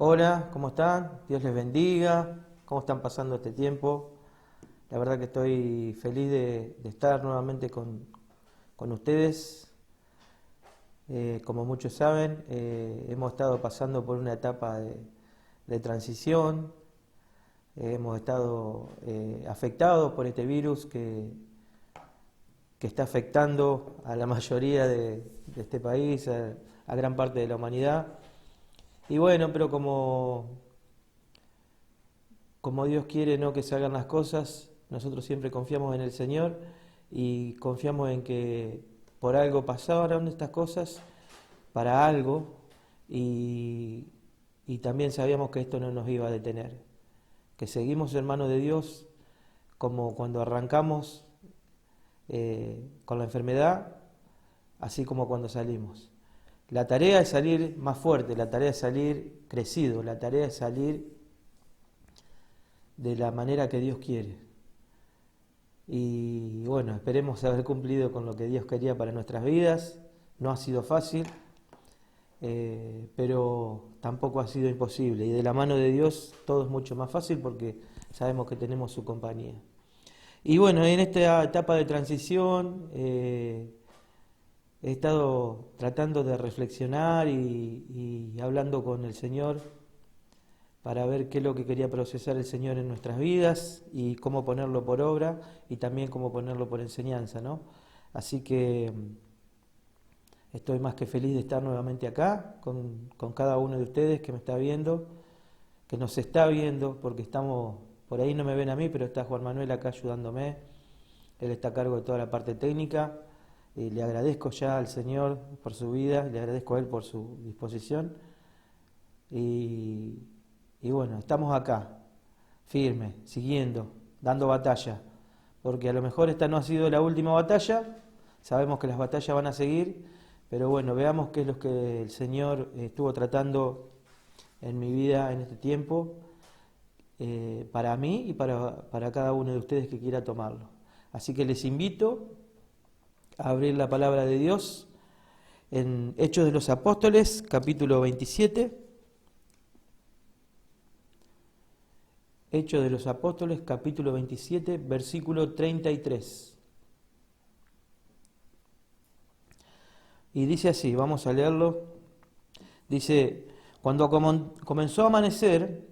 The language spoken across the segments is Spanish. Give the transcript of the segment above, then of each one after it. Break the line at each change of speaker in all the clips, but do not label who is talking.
Hola, ¿cómo están? Dios les bendiga. ¿Cómo están pasando este tiempo? La verdad que estoy feliz de estar nuevamente con ustedes. Como muchos saben, hemos estado pasando por una etapa de transición. Hemos estado afectados por este virus que está afectando a la mayoría de este país, a gran parte de la humanidad. Y bueno, pero como Dios quiere, ¿no?, que salgan las cosas, nosotros siempre confiamos en el Señor y confiamos en que por algo pasaron estas cosas, para algo, y, y también sabíamos que esto no nos iba a detener, que seguimos en manos de Dios, como cuando arrancamos con la enfermedad, así como cuando salimos. La tarea es salir más fuerte, la tarea es salir crecido, la tarea es salir de la manera que Dios quiere. Y bueno, esperemos haber cumplido con lo que Dios quería para nuestras vidas. No ha sido fácil, pero tampoco ha sido imposible. Y de la mano de Dios todo es mucho más fácil porque sabemos que tenemos su compañía. Y bueno, en esta etapa de transición he estado tratando de reflexionar y hablando con el Señor para ver qué es lo que quería procesar el Señor en nuestras vidas y cómo ponerlo por obra y también cómo ponerlo por enseñanza, ¿no? Así que estoy más que feliz de estar nuevamente acá con cada uno de ustedes que me está viendo, que nos está viendo, porque estamos, por ahí no me ven a mí, pero está Juan Manuel acá ayudándome, él está a cargo de toda la parte técnica, y le agradezco ya al Señor por su vida, le agradezco a él por su disposición, y, y bueno, estamos acá, firme, siguiendo, dando batalla, porque a lo mejor esta no ha sido la última batalla, sabemos que las batallas van a seguir, pero bueno, veamos qué es lo que el Señor estuvo tratando en mi vida en este tiempo, para mí y para cada uno de ustedes que quiera tomarlo. Así que les invito a abrir la palabra de Dios en Hechos de los Apóstoles, capítulo 27. Hechos de los Apóstoles, capítulo 27, versículo 33. Y dice así, vamos a leerlo. Dice, cuando comenzó a amanecer,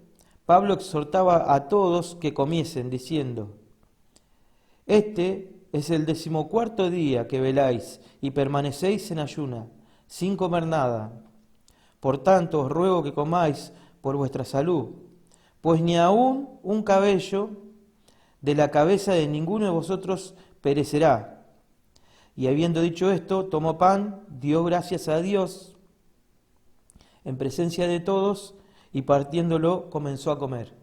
Pablo exhortaba a todos que comiesen, diciendo, este es el 14º día que veláis y permanecéis en ayuna, sin comer nada. Por tanto, os ruego que comáis por vuestra salud, pues ni aun un cabello de la cabeza de ninguno de vosotros perecerá. Y habiendo dicho esto, tomó pan, dio gracias a Dios en presencia de todos y partiéndolo comenzó a comer.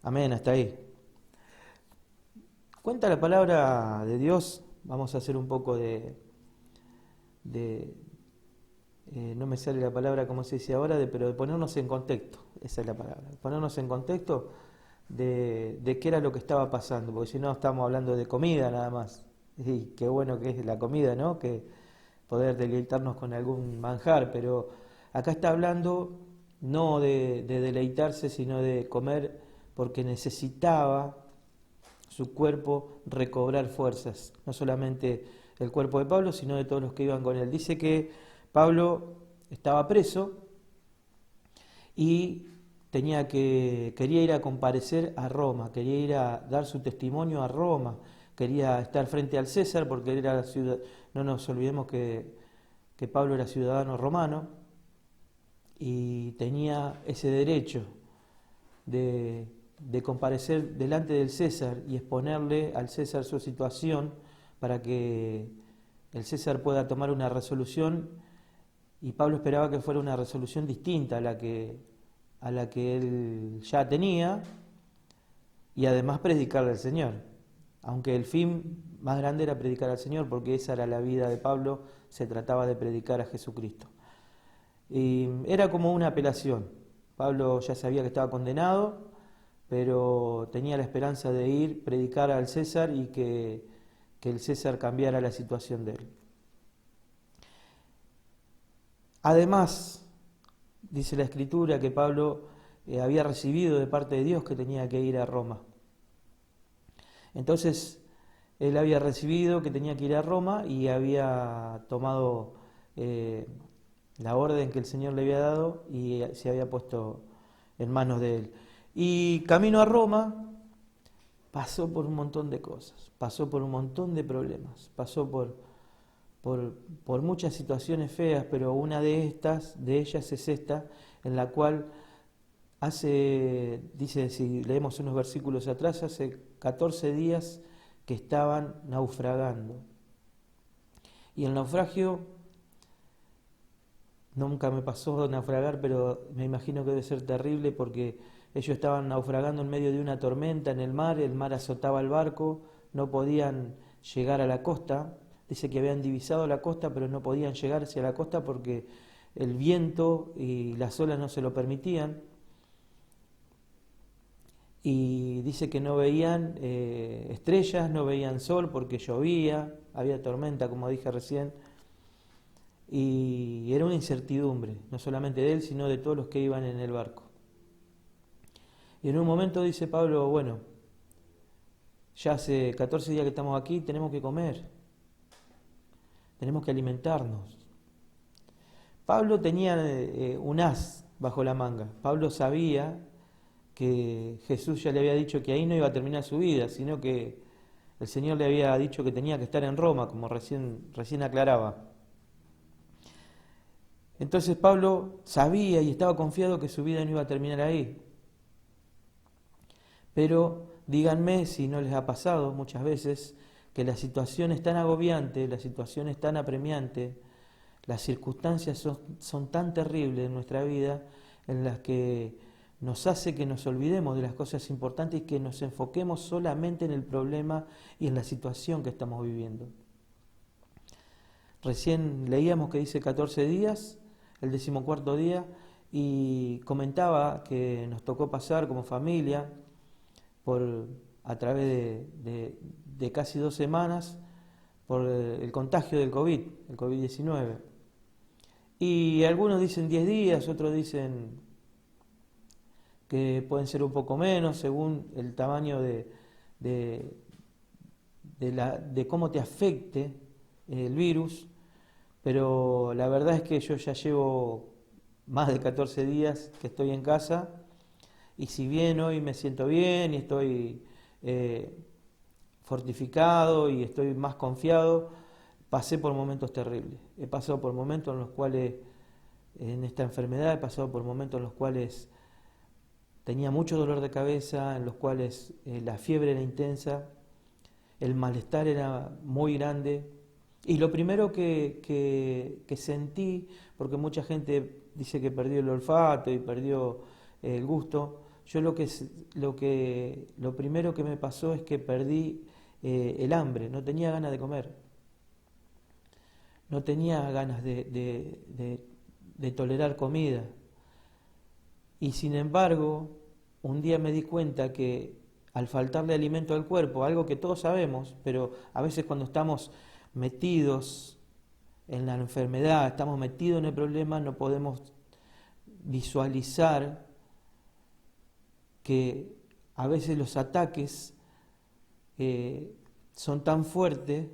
Amén, hasta ahí. Cuenta la palabra de Dios, vamos a hacer un poco de no me sale la palabra como se dice ahora, pero de ponernos en contexto, esa es la palabra, ponernos en contexto de qué era lo que estaba pasando, porque si no estamos hablando de comida nada más, y qué bueno que es la comida, ¿no?, que poder deleitarnos con algún manjar, pero acá está hablando no de deleitarse, sino de comer porque necesitaba su cuerpo recobrar fuerzas, no solamente el cuerpo de Pablo, sino de todos los que iban con él. Dice que Pablo estaba preso y quería ir a comparecer a Roma, quería ir a dar su testimonio a Roma, quería estar frente al César porque él era no nos olvidemos que Pablo era ciudadano romano y tenía ese derecho de comparecer delante del César y exponerle al César su situación para que el César pueda tomar una resolución, y Pablo esperaba que fuera una resolución distinta a la que él ya tenía, y además predicarle al Señor, aunque el fin más grande era predicar al Señor, porque esa era la vida de Pablo, se trataba de predicar a Jesucristo. Y era como una apelación. Pablo ya sabía que estaba condenado, pero tenía la esperanza de ir, predicar al César y que el César cambiara la situación de él. Además dice la Escritura que Pablo había recibido de parte de Dios que tenía que ir a Roma. Entonces, él había recibido que tenía que ir a Roma y había tomado la orden que el Señor le había dado y se había puesto en manos de él. Y camino a Roma pasó por un montón de cosas, pasó por un montón de problemas, pasó por muchas situaciones feas, pero una de ellas es esta, en la cual dice, si leemos unos versículos atrás, hace 14 días que estaban naufragando. Y el naufragio, nunca me pasó naufragar, pero me imagino que debe ser terrible porque ellos estaban naufragando en medio de una tormenta en el mar azotaba el barco, no podían llegar a la costa. Dice que habían divisado la costa, pero no podían llegar hacia la costa porque el viento y las olas no se lo permitían. Y dice que no veían estrellas, no veían sol porque llovía, había tormenta, como dije recién, y era una incertidumbre, no solamente de él, sino de todos los que iban en el barco. Y en un momento dice Pablo, bueno, ya hace 14 días que estamos aquí, tenemos que comer, tenemos que alimentarnos. Pablo tenía un as bajo la manga. Pablo sabía que Jesús ya le había dicho que ahí no iba a terminar su vida, sino que el Señor le había dicho que tenía que estar en Roma, como recién aclaraba. Entonces Pablo sabía y estaba confiado que su vida no iba a terminar ahí. Pero díganme si no les ha pasado muchas veces que la situación es tan agobiante, la situación es tan apremiante, las circunstancias son tan terribles en nuestra vida en las que nos hace que nos olvidemos de las cosas importantes y que nos enfoquemos solamente en el problema y en la situación que estamos viviendo. Recién leíamos que dice 14 días, el 14º día, y comentaba que nos tocó pasar como familia a través de casi 2 semanas por el contagio del COVID, el COVID-19. Y algunos dicen 10 días, otros dicen que pueden ser un poco menos según el tamaño de cómo te afecte el virus, pero la verdad es que yo ya llevo más de 14 días que estoy en casa y si bien hoy me siento bien y estoy fortificado y estoy más confiado, pasé por momentos terribles. He pasado por momentos en los cuales, en esta enfermedad, he pasado por momentos en los cuales tenía mucho dolor de cabeza, en los cuales la fiebre era intensa, el malestar era muy grande. Y lo primero que sentí, porque mucha gente dice que perdió el olfato y perdió el gusto, yo lo primero que me pasó es que perdí el hambre, no tenía ganas de comer, no tenía ganas de tolerar comida. Y sin embargo, un día me di cuenta que al faltarle alimento al cuerpo, algo que todos sabemos, pero a veces cuando estamos metidos en la enfermedad, estamos metidos en el problema, no podemos visualizar que a veces los ataques son tan fuertes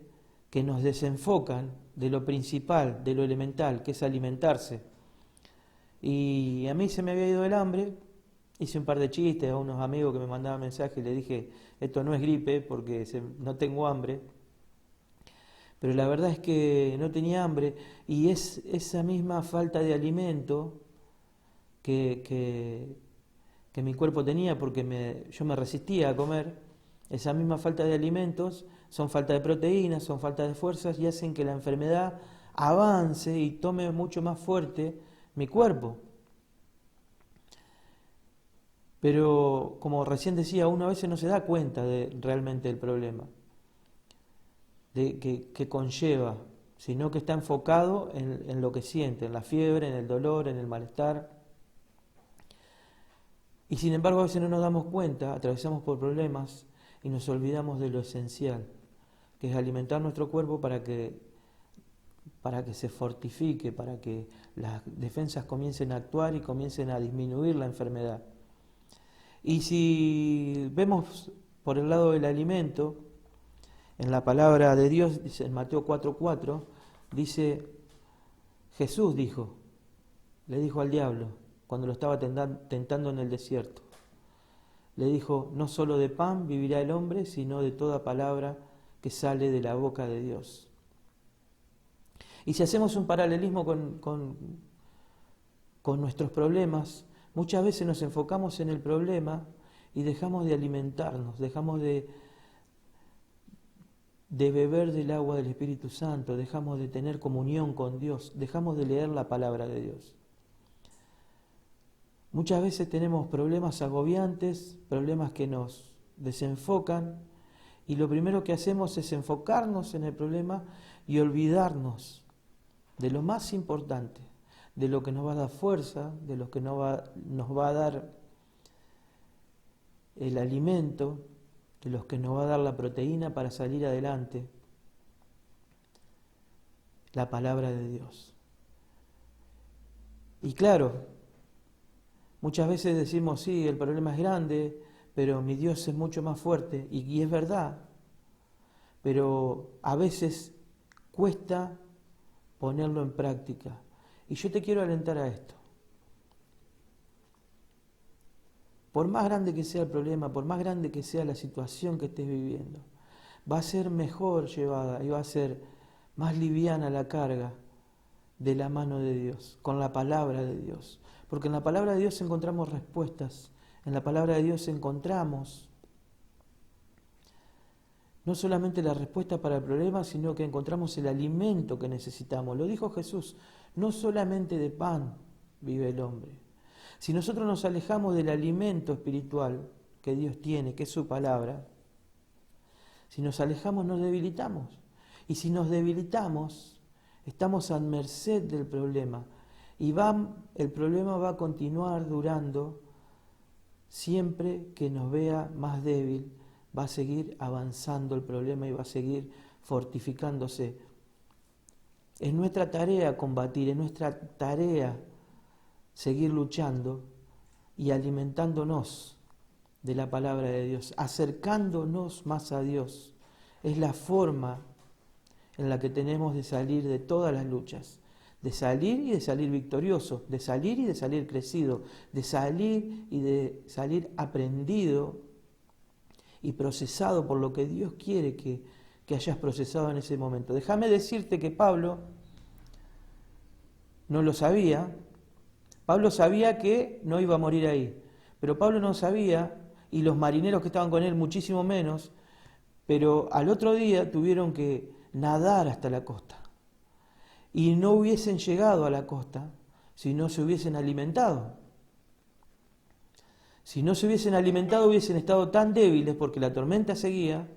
que nos desenfocan de lo principal, de lo elemental, que es alimentarse. Y a mí se me había ido el hambre, hice un par de chistes a unos amigos que me mandaban mensajes y les dije, esto no es gripe porque no tengo hambre. Pero la verdad es que no tenía hambre y es esa misma falta de alimento que mi cuerpo tenía porque yo me resistía a comer, esa misma falta de alimentos son falta de proteínas, son falta de fuerzas y hacen que la enfermedad avance y tome mucho más fuerte mi cuerpo. Pero como recién decía, uno a veces no se da cuenta de realmente el problema que conlleva, sino que está enfocado en lo que siente, en la fiebre, en el dolor, en el malestar. Y sin embargo a veces no nos damos cuenta, atravesamos por problemas y nos olvidamos de lo esencial, que es alimentar nuestro cuerpo para que para que se fortifique, para que las defensas comiencen a actuar y comiencen a disminuir la enfermedad. Y si vemos por el lado del alimento, en la palabra de Dios, dice en Mateo 4:4, dice, Jesús le dijo al diablo, cuando lo estaba tentando en el desierto, le dijo, no solo de pan vivirá el hombre, sino de toda palabra que sale de la boca de Dios. Y si hacemos un paralelismo con nuestros problemas, muchas veces nos enfocamos en el problema y dejamos de alimentarnos, dejamos de beber del agua del Espíritu Santo, dejamos de tener comunión con Dios, dejamos de leer la palabra de Dios. Muchas veces tenemos problemas agobiantes, problemas que nos desenfocan, y lo primero que hacemos es enfocarnos en el problema y olvidarnos de lo más importante, de lo que nos va a dar fuerza, de lo que nos va a dar el alimento, de los que nos va a dar la proteína para salir adelante, la palabra de Dios. Y claro, muchas veces decimos, sí, el problema es grande, pero mi Dios es mucho más fuerte, y es verdad, pero a veces cuesta ponerlo en práctica. Y yo te quiero alentar a esto. Por más grande que sea el problema, por más grande que sea la situación que estés viviendo, va a ser mejor llevada y va a ser más liviana la carga de la mano de Dios, con la palabra de Dios. Porque en la palabra de Dios encontramos respuestas, en la palabra de Dios encontramos no solamente la respuesta para el problema, sino que encontramos el alimento que necesitamos. Lo dijo Jesús, no solamente de pan vive el hombre. Si nosotros nos alejamos del alimento espiritual que Dios tiene, que es su palabra, si nos alejamos nos debilitamos. Y si nos debilitamos, estamos a merced del problema. Y el problema va a continuar durando siempre que nos vea más débil. Va a seguir avanzando el problema y va a seguir fortificándose. Es nuestra tarea combatir, es nuestra tarea seguir luchando y alimentándonos de la palabra de Dios, acercándonos más a Dios. Es la forma en la que tenemos de salir de todas las luchas, de salir y de salir victorioso, de salir y de salir crecido, de salir y de salir aprendido y procesado por lo que Dios quiere que hayas procesado en ese momento. Déjame decirte que Pablo no lo sabía. Pablo sabía que no iba a morir ahí, pero Pablo no sabía, y los marineros que estaban con él muchísimo menos, pero al otro día tuvieron que nadar hasta la costa. Y no hubiesen llegado a la costa si no se hubiesen alimentado. Si no se hubiesen alimentado, hubiesen estado tan débiles, porque la tormenta seguía,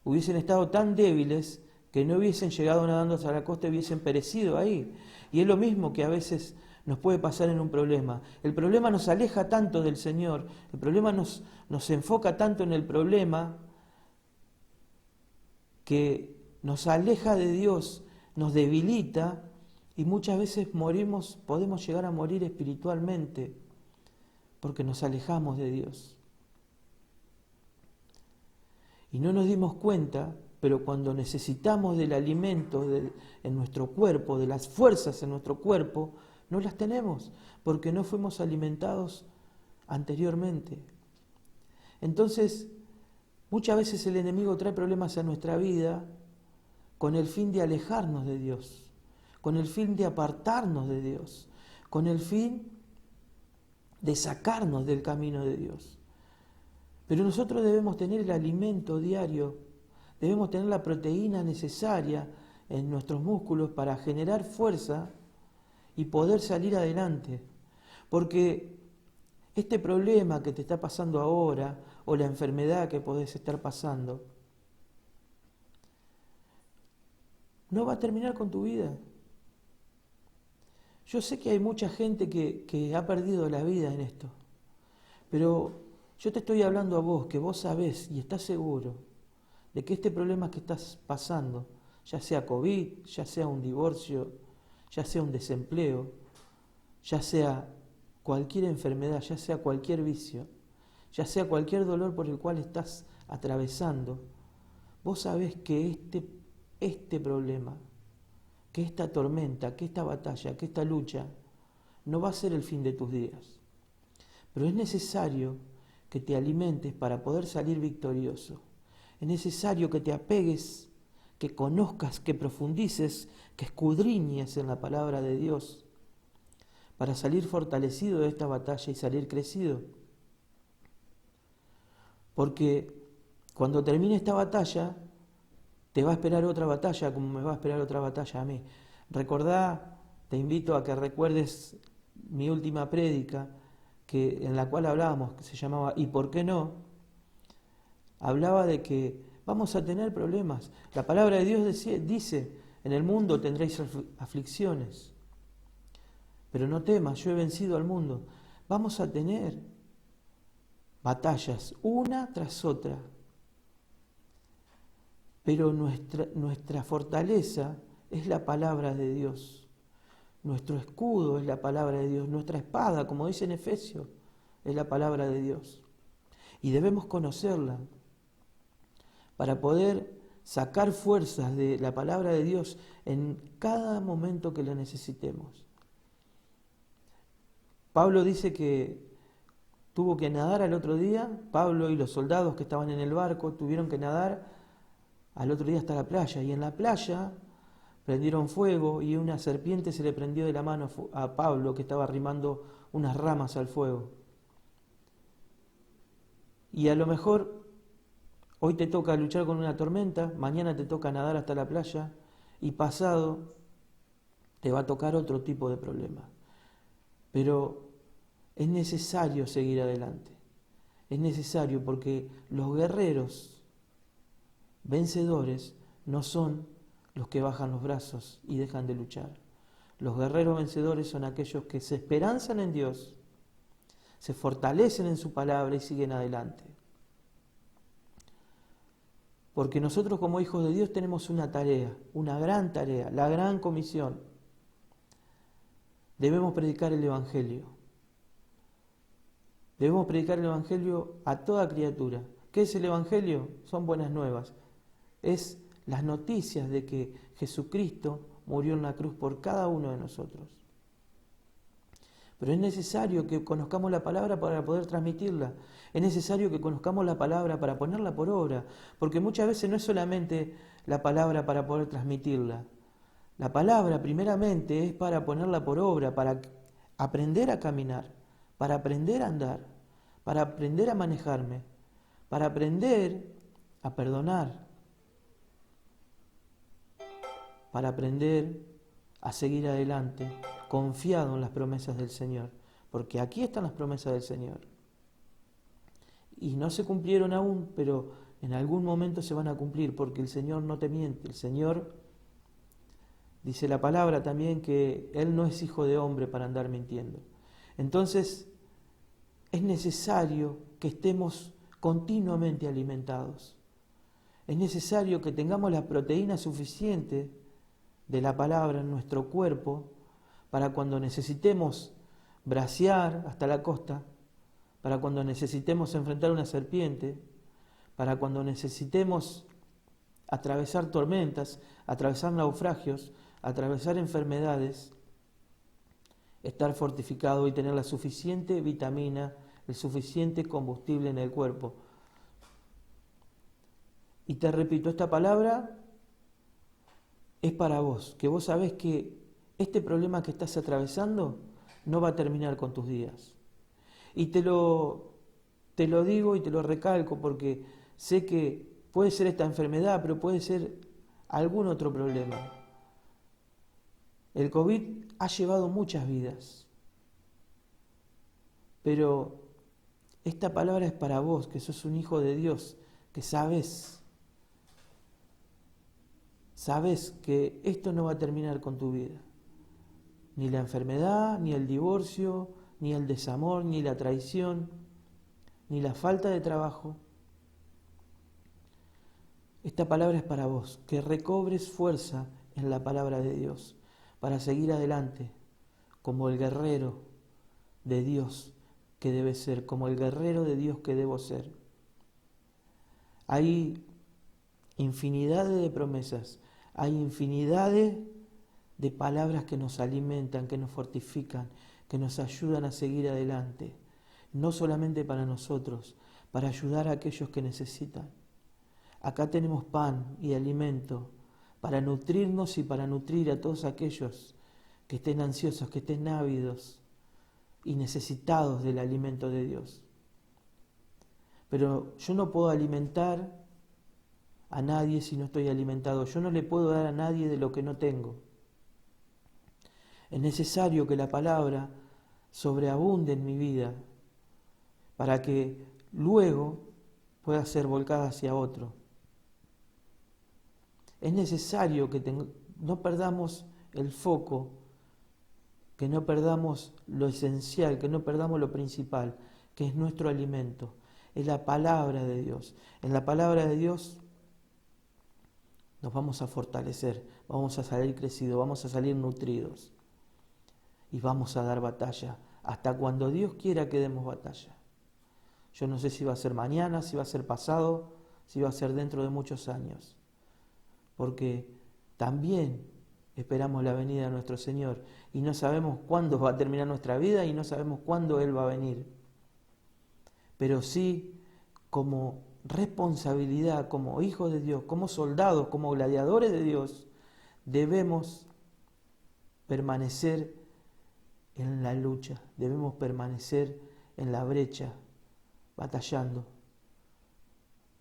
hubiesen estado tan débiles que no hubiesen llegado nadando hasta la costa y hubiesen perecido ahí. Y es lo mismo que a veces nos puede pasar en un problema. El problema nos aleja tanto del Señor, el problema nos enfoca tanto en el problema, que nos aleja de Dios, nos debilita, y muchas veces podemos llegar a morir espiritualmente, porque nos alejamos de Dios. Y no nos dimos cuenta, pero cuando necesitamos del alimento en nuestro cuerpo, de las fuerzas en nuestro cuerpo, no las tenemos, porque no fuimos alimentados anteriormente. Entonces, muchas veces el enemigo trae problemas a nuestra vida con el fin de alejarnos de Dios, con el fin de apartarnos de Dios, con el fin de sacarnos del camino de Dios. Pero nosotros debemos tener el alimento diario, debemos tener la proteína necesaria en nuestros músculos para generar fuerza y poder salir adelante. Porque este problema que te está pasando ahora, o la enfermedad que podés estar pasando, no va a terminar con tu vida. Yo sé que hay mucha gente que ha perdido la vida en esto, pero yo te estoy hablando a vos, que vos sabés y estás seguro de que este problema que estás pasando ya sea COVID, ya sea un divorcio, ya sea un desempleo, ya sea cualquier enfermedad, ya sea cualquier vicio, ya sea cualquier dolor por el cual estás atravesando, vos sabés que este problema, que esta tormenta, que esta batalla, que esta lucha, no va a ser el fin de tus días. Pero es necesario que te alimentes para poder salir victorioso. Es necesario que te apegues, que conozcas, que profundices, que escudriñes en la palabra de Dios para salir fortalecido de esta batalla y salir crecido. Porque cuando termine esta batalla, te va a esperar otra batalla como me va a esperar otra batalla a mí. Recordá, te invito a que recuerdes mi última prédica, en la cual hablábamos, que se llamaba ¿Y por qué no? Hablaba de que vamos a tener problemas. La palabra de Dios dice, en el mundo tendréis aflicciones, pero no temas, yo he vencido al mundo. Vamos a tener batallas, una tras otra. Pero nuestra fortaleza es la palabra de Dios. Nuestro escudo es la palabra de Dios. Nuestra espada, como dice en Efesios, es la palabra de Dios. Y debemos conocerla para poder sacar fuerzas de la palabra de Dios en cada momento que la necesitemos. Pablo dice que tuvo que nadar al otro día. Pablo y los soldados que estaban en el barco tuvieron que nadar al otro día hasta la playa, y en la playa prendieron fuego y una serpiente se le prendió de la mano a Pablo, que estaba arrimando unas ramas al fuego. Y a lo mejor hoy te toca luchar con una tormenta, mañana te toca nadar hasta la playa y pasado te va a tocar otro tipo de problema. Pero es necesario seguir adelante. Es necesario porque los guerreros vencedores no son los que bajan los brazos y dejan de luchar. Los guerreros vencedores son aquellos que se esperanzan en Dios, se fortalecen en su palabra y siguen adelante. Porque nosotros como hijos de Dios tenemos una tarea, una gran tarea, la gran comisión. Debemos predicar el Evangelio. Debemos predicar el Evangelio a toda criatura. ¿Qué es el Evangelio? Son buenas nuevas. Es las noticias de que Jesucristo murió en la cruz por cada uno de nosotros. Pero es necesario que conozcamos la palabra para poder transmitirla. Es necesario que conozcamos la palabra para ponerla por obra. Porque muchas veces no es solamente la palabra para poder transmitirla. La palabra primeramente es para ponerla por obra, para aprender a caminar, para aprender a andar, para aprender a manejarme, para aprender a perdonar, para aprender a seguir adelante, confiado en las promesas del Señor, porque aquí están las promesas del Señor. Y no se cumplieron aún, pero en algún momento se van a cumplir, porque el Señor no te miente. El Señor, dice la palabra también, que Él no es hijo de hombre para andar mintiendo. Entonces, es necesario que estemos continuamente alimentados. Es necesario que tengamos la proteína suficiente de la palabra en nuestro cuerpo para cuando necesitemos bracear hasta la costa, para cuando necesitemos enfrentar una serpiente, para cuando necesitemos atravesar tormentas, atravesar naufragios, atravesar enfermedades, estar fortificado y tener la suficiente vitamina, el suficiente combustible en el cuerpo. Y te repito, esta palabra es para vos, que vos sabés que este problema que estás atravesando no va a terminar con tus días. Y te lo digo y te lo recalco porque sé que puede ser esta enfermedad, pero puede ser algún otro problema. El COVID ha llevado muchas vidas, pero esta palabra es para vos, que sos un hijo de Dios, que sabés que esto no va a terminar con tu vida. Ni la enfermedad, ni el divorcio, ni el desamor, ni la traición, ni la falta de trabajo. Esta palabra es para vos, que recobres fuerza en la palabra de Dios, para seguir adelante, como el guerrero de Dios que debe ser, como el guerrero de Dios que debo ser. Hay infinidad de promesas, hay infinidad de palabras que nos alimentan, que nos fortifican, que nos ayudan a seguir adelante, no solamente para nosotros, para ayudar a aquellos que necesitan. Acá tenemos pan y alimento para nutrirnos y para nutrir a todos aquellos que estén ansiosos, que estén ávidos y necesitados del alimento de Dios. Pero yo no puedo alimentar a nadie si no estoy alimentado. Yo no le puedo dar a nadie de lo que no tengo. Es necesario que la palabra sobreabunde en mi vida para que luego pueda ser volcada hacia otro. Es necesario que no perdamos el foco, que no perdamos lo esencial, que no perdamos lo principal, que es nuestro alimento, es la palabra de Dios. En la palabra de Dios nos vamos a fortalecer, vamos a salir crecidos, vamos a salir nutridos y vamos a dar batalla hasta cuando Dios quiera que demos batalla. Yo no sé si va a ser mañana, si va a ser pasado, si va a ser dentro de muchos años, porque también esperamos la venida de nuestro Señor y no sabemos cuándo va a terminar nuestra vida y no sabemos cuándo Él va a venir. Pero sí, como responsabilidad, como hijos de Dios, como soldados, como gladiadores de Dios, debemos permanecer en la lucha, debemos permanecer en la brecha, batallando,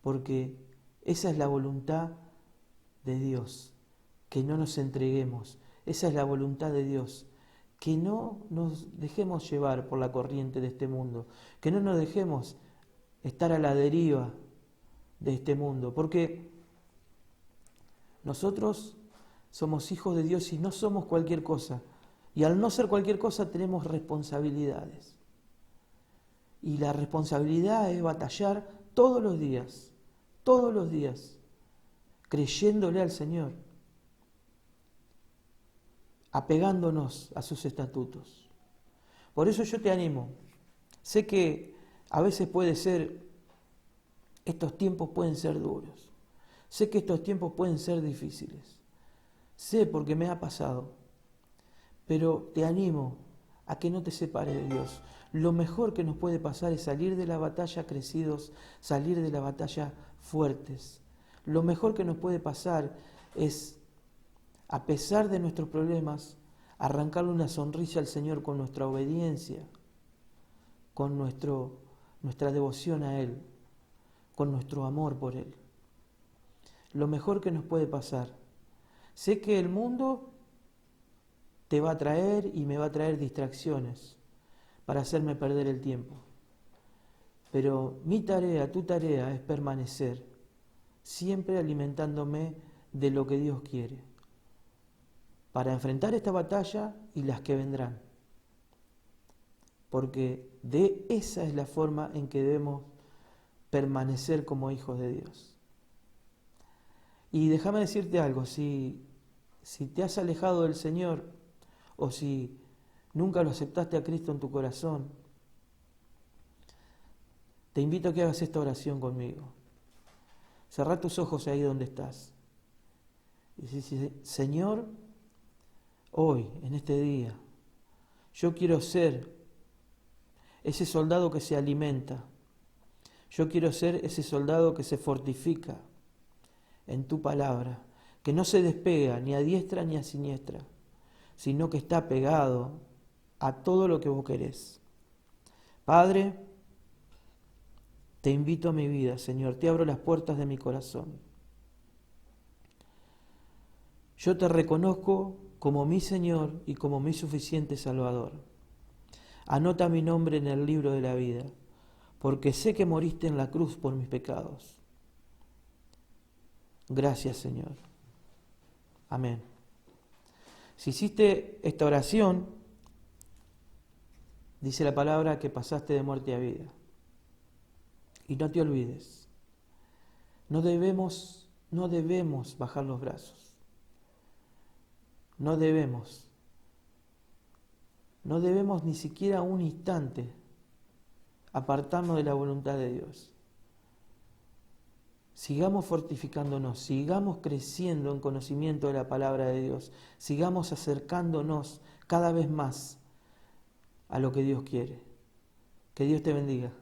porque esa es la voluntad de Dios, que no nos entreguemos, esa es la voluntad de Dios, que no nos dejemos llevar por la corriente de este mundo, que no nos dejemos estar a la deriva de este mundo, porque nosotros somos hijos de Dios y no somos cualquier cosa, y al no ser cualquier cosa tenemos responsabilidades, y la responsabilidad es batallar todos los días, creyéndole al Señor, apegándonos a sus estatutos. Por eso yo te animo. Sé que a veces estos tiempos pueden ser duros. Sé que estos tiempos pueden ser difíciles. Sé porque me ha pasado. Pero te animo a que no te separes de Dios. Lo mejor que nos puede pasar es salir de la batalla crecidos, salir de la batalla fuertes. Lo mejor que nos puede pasar es, a pesar de nuestros problemas, arrancarle una sonrisa al Señor con nuestra obediencia, con nuestra devoción a Él, con nuestro amor por Él. Lo mejor que nos puede pasar. Sé que el mundo te va a traer y me va a traer distracciones para hacerme perder el tiempo. Pero mi tarea, tu tarea es permanecer, siempre alimentándome de lo que Dios quiere, para enfrentar esta batalla y las que vendrán. Porque de esa es la forma en que debemos permanecer como hijos de Dios. Y déjame decirte algo, si te has alejado del Señor o si nunca lo aceptaste a Cristo en tu corazón, te invito a que hagas esta oración conmigo. Cerrá tus ojos ahí donde estás. Y dice, Señor, hoy, en este día, yo quiero ser ese soldado que se alimenta. Yo quiero ser ese soldado que se fortifica en tu palabra, que no se despega ni a diestra ni a siniestra, sino que está pegado a todo lo que vos querés. Padre, te invito a mi vida, Señor, te abro las puertas de mi corazón. Yo te reconozco como mi Señor y como mi suficiente Salvador. Anota mi nombre en el libro de la vida, porque sé que moriste en la cruz por mis pecados. Gracias, Señor. Amén. Si hiciste esta oración, dice la palabra que pasaste de muerte a vida. Y no te olvides, no debemos no debemos bajar los brazos. No debemos. No debemos ni siquiera un instante apartarnos de la voluntad de Dios. Sigamos fortificándonos, sigamos creciendo en conocimiento de la palabra de Dios, sigamos acercándonos cada vez más a lo que Dios quiere. Que Dios te bendiga.